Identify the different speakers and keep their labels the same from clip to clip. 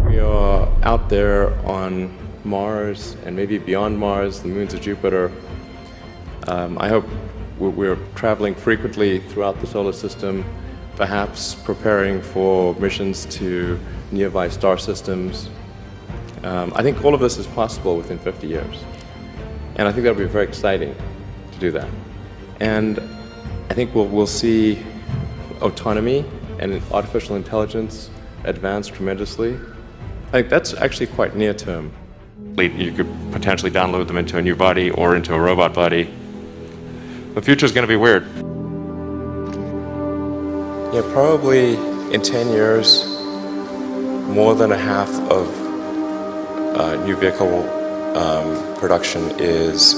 Speaker 1: We are out there on Mars and maybe beyond Mars, the moons of Jupiter. I hope we're traveling frequently throughout the solar system, perhaps preparing for missions to nearby star systems. I think all of this is possible within 50 years. And I think that would be very exciting to do that. And I think we'll see autonomy and artificial intelligence advance tremendously. I think that's actually quite near term. You could potentially download them into a new body or into a robot body. The future is going to be weird. Yeah, probably in 10 years, more than a half of new vehicle production is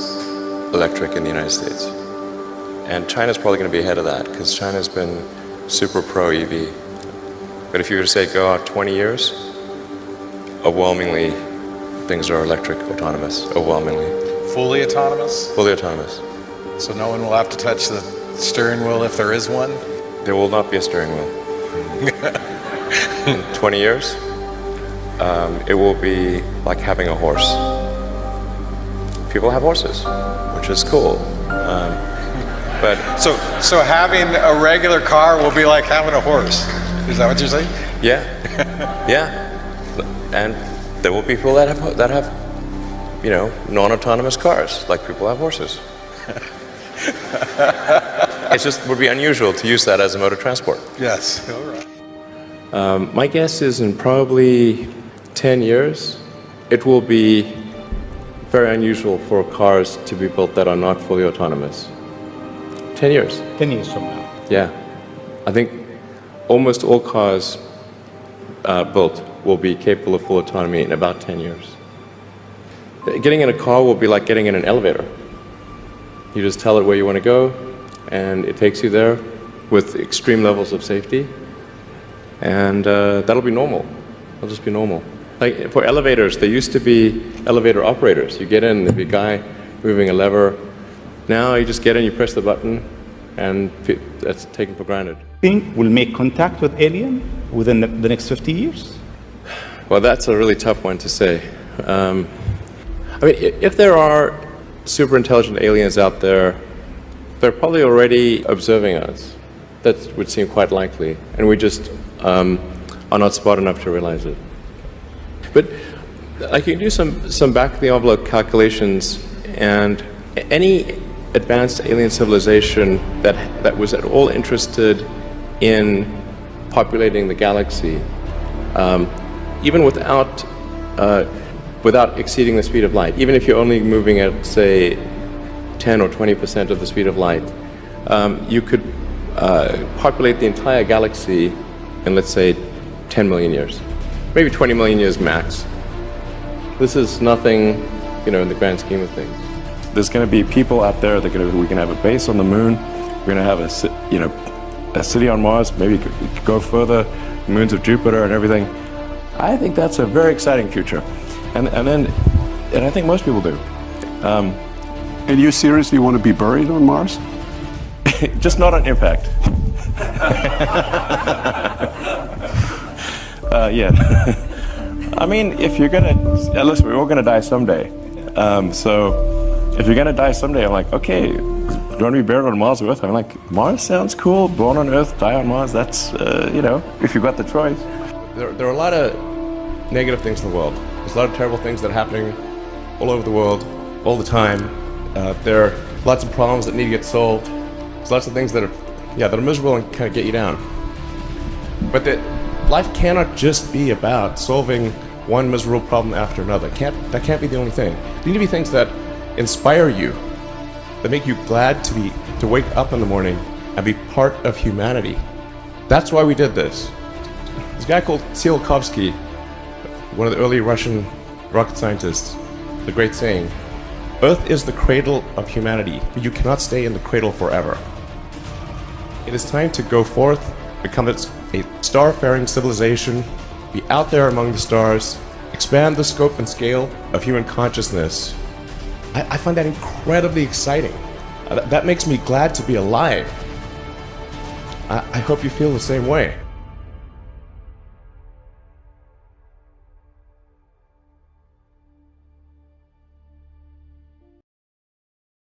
Speaker 1: electric in the United States. And China's probably going to be ahead of that because China's been super pro EV. But if you were to say go out 20 years, overwhelmingly things are electric, autonomous, overwhelmingly.
Speaker 2: Fully autonomous?
Speaker 1: Fully autonomous.
Speaker 2: So no one will have to touch the steering wheel if there is one?
Speaker 1: There will not be a steering wheel. In 20 years, it will be like having a horse. People have horses, which is cool. But
Speaker 2: so having a regular car will be like having a horse. Is that what you're saying?
Speaker 1: Yeah, yeah. And there will be people that have, you know, non-autonomous cars, like people have horses. It just would be unusual to use that as a mode of transport.
Speaker 2: Yes. All right.
Speaker 1: My guess is in probably 10 years, it will be very unusual for cars to be built that are not fully autonomous. 10 years.
Speaker 3: 10 years from now.
Speaker 1: Yeah. I think almost all cars built will be capable of full autonomy in about 10 years. Getting in a car will be like getting in an elevator. You just tell it where you want to go, and it takes you there with extreme levels of safety. And that'll be normal. It'll just be normal. Like for elevators, there used to be elevator operators. You get in, there'd be a guy moving a lever. Now you just get in, you press the button, and that's taken for granted.
Speaker 3: Think we'll make contact with alien within the next 50 years?
Speaker 1: Well, that's a really tough one to say. I mean, if there are super intelligent aliens out there, they're probably already observing us. That would seem quite likely, and we just are not smart enough to realize it. But I can do some back-of-the-envelope calculations, and any advanced alien civilization that was at all interested in populating the galaxy, even without exceeding the speed of light, even if you're only moving at, say, 10 or 20% of the speed of light, you could populate the entire galaxy in, let's say, 10 million years. Maybe 20 million years max. This is nothing, you know, in the grand scheme of things. There's going to be people out there that we can have a base on the moon. We're going to have a city on Mars. Maybe go further, moons of Jupiter and everything. I think that's a very exciting future, and I think most people do.
Speaker 4: And you seriously want to be buried on Mars?
Speaker 1: Just not on impact. Yeah. I mean, if you're gonna listen, we're all gonna die someday. So if you're gonna die someday, I'm like, okay, do you want to be buried on Mars or Earth? I'm like, Mars sounds cool. Born on Earth, die on Mars. That's you know, if you've got the choice. There are a lot of negative things in the world. There's a lot of terrible things that are happening all over the world, all the time. There are lots of problems that need to get solved. There's lots of things that are miserable and kind of get you down. But life cannot just be about solving one miserable problem after another. That can't be the only thing. There need to be things that inspire you, that make you glad to wake up in the morning and be part of humanity. That's why we did this. This guy called Tsiolkovsky, one of the early Russian rocket scientists, the great saying, "Earth is the cradle of humanity, but you cannot stay in the cradle forever." It is time to go forth, become a star-faring civilization, be out there among the stars, expand the scope and scale of human consciousness. I find that incredibly exciting. That makes me glad to be alive. I hope you feel the same way.